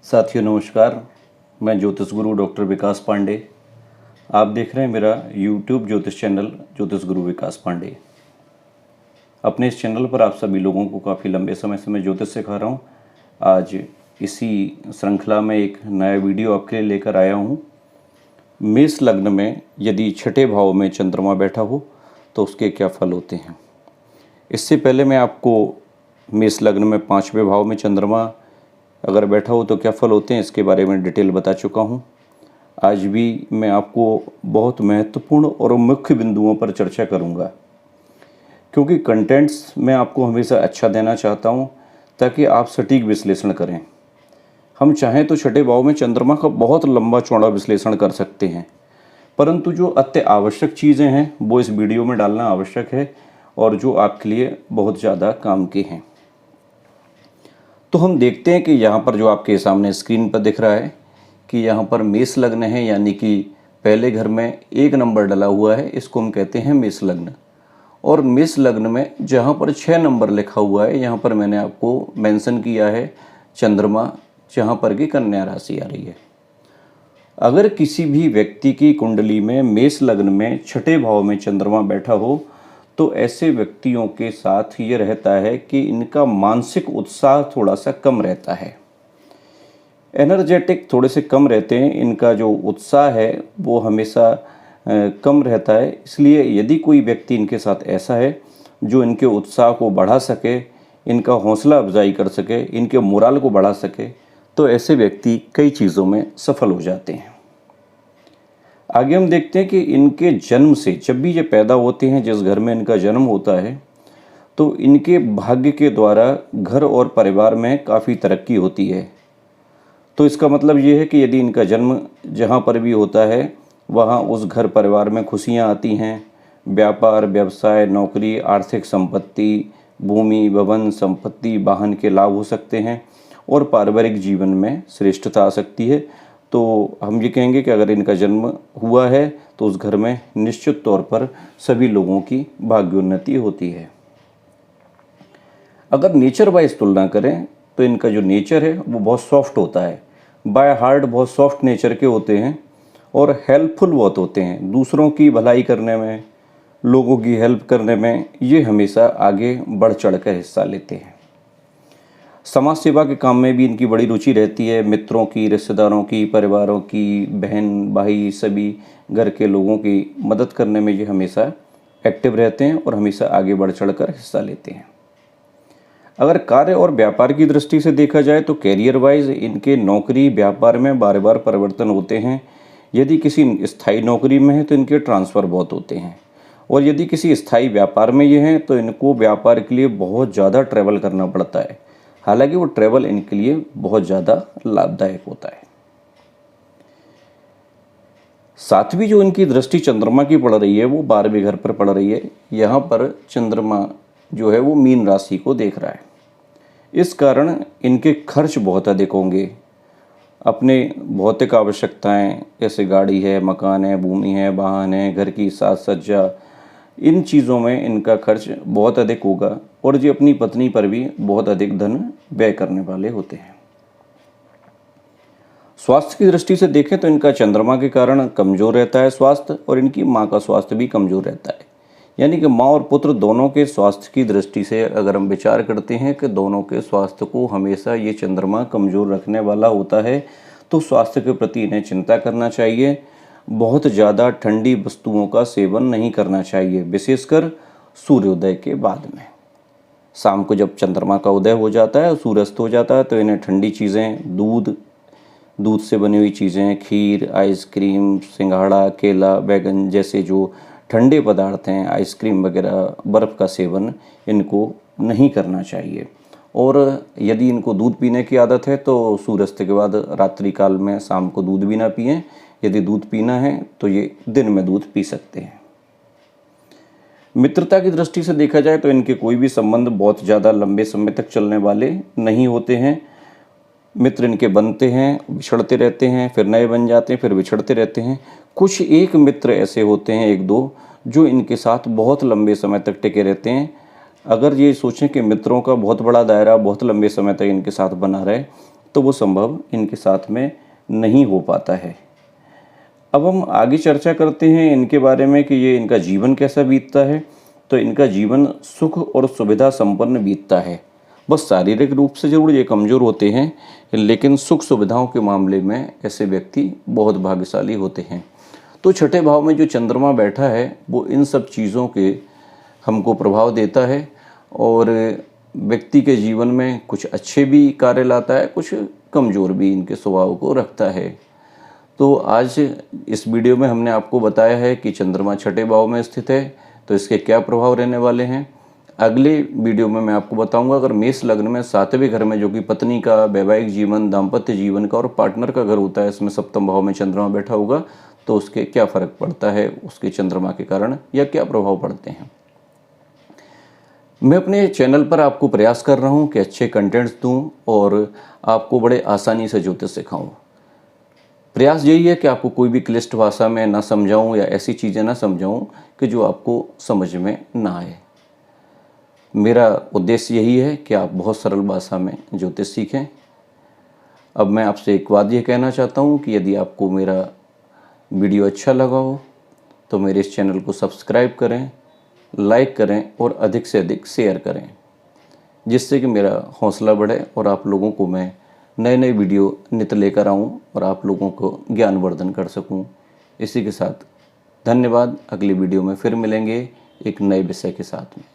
साथियों नमस्कार। मैं ज्योतिष गुरु डॉक्टर विकास पांडे। आप देख रहे हैं मेरा यूट्यूब ज्योतिष चैनल ज्योतिष गुरु विकास पांडे। अपने इस चैनल पर आप सभी लोगों को काफ़ी लंबे समय से मैं ज्योतिष सिखा रहा हूँ। आज इसी श्रृंखला में एक नया वीडियो आपके लिए लेकर आया हूँ। मेष लग्न में यदि छठे भाव में चंद्रमा बैठा हो तो उसके क्या फल होते हैं। इससे पहले मैं आपको मेष लग्न में 5वें भाव में चंद्रमा अगर बैठा हो तो क्या फल होते हैं इसके बारे में डिटेल बता चुका हूँ। आज भी मैं आपको बहुत महत्वपूर्ण और मुख्य बिंदुओं पर चर्चा करूँगा, क्योंकि कंटेंट्स मैं आपको हमेशा अच्छा देना चाहता हूँ ताकि आप सटीक विश्लेषण करें। हम चाहें तो छठे भाव में चंद्रमा का बहुत लंबा चौड़ा विश्लेषण कर सकते हैं, परंतु जो अति आवश्यक चीज़ें हैं वो इस वीडियो में डालना आवश्यक है और जो आपके लिए बहुत ज़्यादा काम की हैं। तो हम देखते हैं कि यहाँ पर जो आपके सामने स्क्रीन पर दिख रहा है कि यहाँ पर मेष लग्न है, यानी कि पहले घर में 1 नंबर डला हुआ है, इसको हम कहते हैं मेष लग्न। और मेष लग्न में जहाँ पर 6 नंबर लिखा हुआ है, यहाँ पर मैंने आपको मेंशन किया है चंद्रमा, जहाँ पर कि कन्या राशि आ रही है। अगर किसी भी व्यक्ति की कुंडली में मेष लग्न में छठे भाव में चंद्रमा बैठा हो तो ऐसे व्यक्तियों के साथ ये रहता है कि इनका मानसिक उत्साह थोड़ा सा कम रहता है, एनर्जेटिक थोड़े से कम रहते हैं। इनका जो उत्साह है वो हमेशा कम रहता है। इसलिए यदि कोई व्यक्ति इनके साथ ऐसा है जो इनके उत्साह को बढ़ा सके, इनका हौसला अफजाई कर सके, इनके मोराल को बढ़ा सके, तो ऐसे व्यक्ति कई चीज़ों में सफल हो जाते हैं। आगे हम देखते हैं कि इनके जन्म से, जब भी ये पैदा होते हैं, जिस घर में इनका जन्म होता है, तो इनके भाग्य के द्वारा घर और परिवार में काफ़ी तरक्की होती है। तो इसका मतलब ये है कि यदि इनका जन्म जहाँ पर भी होता है वहाँ उस घर परिवार में खुशियाँ आती हैं। व्यापार, व्यवसाय, नौकरी, आर्थिक संपत्ति, भूमि, भवन, संपत्ति, वाहन के लाभ हो सकते हैं और पारिवारिक जीवन में श्रेष्ठता आ सकती है। तो हम ये कहेंगे कि अगर इनका जन्म हुआ है तो उस घर में निश्चित तौर पर सभी लोगों की भाग्योन्नति होती है। अगर नेचर वाइज तुलना करें तो इनका जो नेचर है वो बहुत सॉफ्ट होता है। बाय हार्ट बहुत सॉफ्ट नेचर के होते हैं और हेल्पफुल बहुत होते हैं। दूसरों की भलाई करने में, लोगों की हेल्प करने में ये हमेशा आगे बढ़ चढ़ कर हिस्सा लेते हैं। समाज सेवा के काम में भी इनकी बड़ी रुचि रहती है। मित्रों की, रिश्तेदारों की, परिवारों की, बहन भाई, सभी घर के लोगों की मदद करने में ये हमेशा एक्टिव रहते हैं और हमेशा आगे बढ़ चढ़ कर हिस्सा लेते हैं। अगर कार्य और व्यापार की दृष्टि से देखा जाए तो कैरियर वाइज इनके नौकरी व्यापार में बार बार परिवर्तन होते हैं। यदि किसी स्थायी नौकरी में है तो इनके ट्रांसफ़र बहुत होते हैं, और यदि किसी स्थायी व्यापार में ये हैं तो इनको व्यापार के लिए बहुत ज़्यादा ट्रैवल करना पड़ता है। हालांकि वो ट्रैवल इनके लिए बहुत ज़्यादा लाभदायक होता है। सातवीं जो इनकी दृष्टि चंद्रमा की पड़ रही है वो 12वें घर पर पड़ रही है। यहाँ पर चंद्रमा जो है वो मीन राशि को देख रहा है। इस कारण इनके खर्च बहुत अधिक होंगे। अपने भौतिक आवश्यकताएं जैसे गाड़ी है, मकान है, भूमि है, वाहन है, घर की साज सज्जा, इन चीज़ों में इनका खर्च बहुत अधिक होगा और ये अपनी पत्नी पर भी बहुत अधिक धन व्यय करने वाले होते हैं। स्वास्थ्य की दृष्टि से देखें तो इनका चंद्रमा के कारण कमज़ोर रहता है स्वास्थ्य, और इनकी माँ का स्वास्थ्य भी कमज़ोर रहता है। यानी कि माँ और पुत्र दोनों के स्वास्थ्य की दृष्टि से अगर हम विचार करते हैं कि दोनों के स्वास्थ्य को हमेशा ये चंद्रमा कमज़ोर रखने वाला होता है, तो स्वास्थ्य के प्रति इन्हें चिंता करना चाहिए। बहुत ज़्यादा ठंडी वस्तुओं का सेवन नहीं करना चाहिए, विशेषकर सूर्योदय के बाद में। शाम को जब चंद्रमा का उदय हो जाता है और सूर्यास्त हो जाता है तो इन्हें ठंडी चीज़ें, दूध से बनी हुई चीज़ें, खीर, आइसक्रीम, सिंघाड़ा, केला, बैगन जैसे जो ठंडे पदार्थ हैं, आइसक्रीम वगैरह, बर्फ़ का सेवन इनको नहीं करना चाहिए। और यदि इनको दूध पीने की आदत है तो सूर्यास्त के बाद रात्रि काल में शाम को दूध भी ना पिएं। यदि दूध पीना है तो ये दिन में दूध पी सकते हैं। मित्रता की दृष्टि से देखा जाए तो इनके कोई भी संबंध बहुत ज़्यादा लंबे समय तक चलने वाले नहीं होते हैं। मित्र इनके बनते हैं, बिछड़ते रहते हैं, फिर नए बन जाते हैं, फिर बिछड़ते रहते हैं। कुछ एक मित्र ऐसे होते हैं, 1-2, जो इनके साथ बहुत लंबे समय तक टिके रहते हैं। अगर ये सोचें कि मित्रों का बहुत बड़ा दायरा बहुत लंबे समय तक इनके साथ बना रहे तो वो संभव इनके साथ में नहीं हो पाता है। अब हम आगे चर्चा करते हैं इनके बारे में कि ये इनका जीवन कैसा बीतता है। तो इनका जीवन सुख और सुविधा संपन्न बीतता है। बस शारीरिक रूप से जरूर ये कमज़ोर होते हैं, लेकिन सुख सुविधाओं के मामले में ऐसे व्यक्ति बहुत भाग्यशाली होते हैं। तो छठे भाव में जो चंद्रमा बैठा है वो इन सब चीज़ों के हमको प्रभाव देता है और व्यक्ति के जीवन में कुछ अच्छे भी कार्य लाता है, कुछ कमज़ोर भी इनके स्वभाव को रखता है। तो आज इस वीडियो में हमने आपको बताया है कि चंद्रमा छठे भाव में स्थित है तो इसके क्या प्रभाव रहने वाले हैं। अगले वीडियो में मैं आपको बताऊंगा अगर मेष लग्न में 7वें घर में, जो कि पत्नी का वैवाहिक जीवन, दाम्पत्य जीवन का और पार्टनर का घर होता है, इसमें सप्तम भाव में चंद्रमा बैठा होगा तो उसके क्या फ़र्क पड़ता है उसके चंद्रमा के कारण, या क्या प्रभाव पड़ते हैं। मैं अपने चैनल पर आपको प्रयास कर रहा हूं कि अच्छे कंटेंट्स दूं और आपको बड़े आसानी से ज्योतिष सिखाऊं। प्रयास यही है कि आपको कोई भी क्लिष्ट भाषा में ना समझाऊं या ऐसी चीज़ें ना समझाऊं कि जो आपको समझ में ना आए। मेरा उद्देश्य यही है कि आप बहुत सरल भाषा में ज्योतिष सीखें। अब मैं आपसे एक बात ये कहना चाहता हूँ कि यदि आपको मेरा वीडियो अच्छा लगा हो तो मेरे इस चैनल को सब्सक्राइब करें, लाइक करें और अधिक से अधिक शेयर करें, जिससे कि मेरा हौसला बढ़े और आप लोगों को मैं नए नए वीडियो नित लेकर आऊँ और आप लोगों को ज्ञानवर्धन कर सकूँ। इसी के साथ धन्यवाद। अगली वीडियो में फिर मिलेंगे एक नए विषय के साथ में।